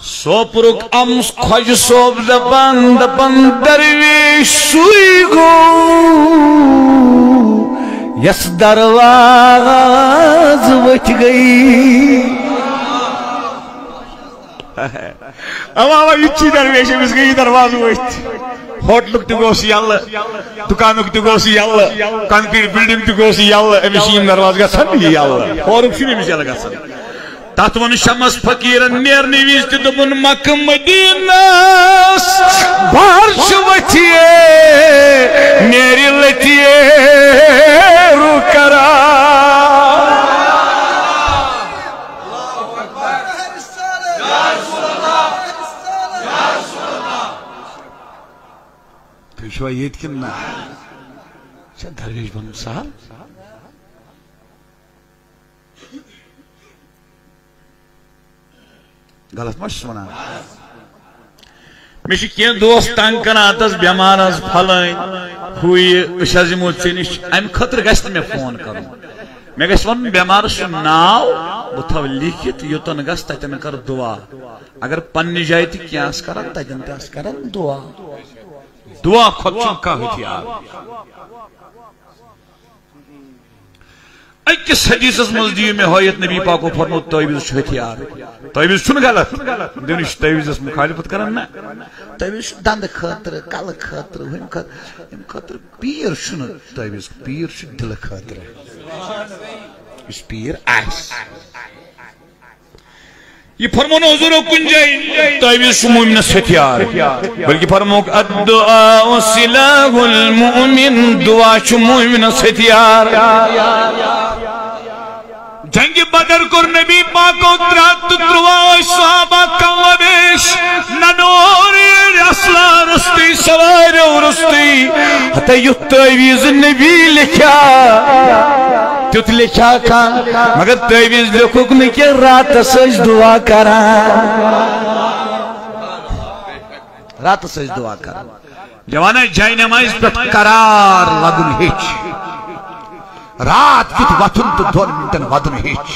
سوپرک امس خوج صوب دپان دپان درویش سوئی گو یس درواز وچ گئی اما یچی درویش امس گئی دروازہ وچ ہوٹلک تہ گوس یلہ دکانک تہ گوس یلہ کنکریٹ بلڈنگ تہ گوس یلہ امس یم دروازہ گژھن یلہ اورک چھ امس یلہ گژھن تات ون شمس فقیرن نیرنہ وز تہ دوپن مکہ مدینس بارش وتھیے نیرِ لتیے رو کرا شوی یت کن نا درویش بن سہل غلط ما ونان مے کھین دوست تنگ کران تس بیمار پھلائن ہو یہ یمو ے نش امہ خاطر گھس مے فون کرن مے گھس ون بیمار سن ناو بہ تھو لکھت یوتن گھس تتن کر دعا اگر پنہ جائے تہ کینٛہہ کران تتن تہ کران دعا دعا کھت کا ہتھیار اکس حدیث مز دیو میں ہویت نبی پاکو فرمود تعویذ ہتھیار تعویذ چھن غلط دنش تعویذ مخالفت کران نا تعویذ دند خاطر کل خاطر ہم خاطر پیر چھن تعویذ پیر چھ دل خاطر اس پیر آس یہ فرمون حضور کن جائے تعویذ چھ مومنس ہتھیار بلکہ فرموک الدعاء سلاح المؤمن دعا چھ مومنس ہتھیار جنگ بدر کر نبی پاکو 33 صحابہ کلبیش ننوری اصلا رستی سوار رستی حتی یت تعویذ نبی لکھا تیت لکھا کھان مگر تعویذ لکھوک نکی رات سج دعا کران رات سج دعا کران جوانا جائے نمائز پر قرار لگن ہیچ رات کت وطن تو 2 منٹن ودن ہیچ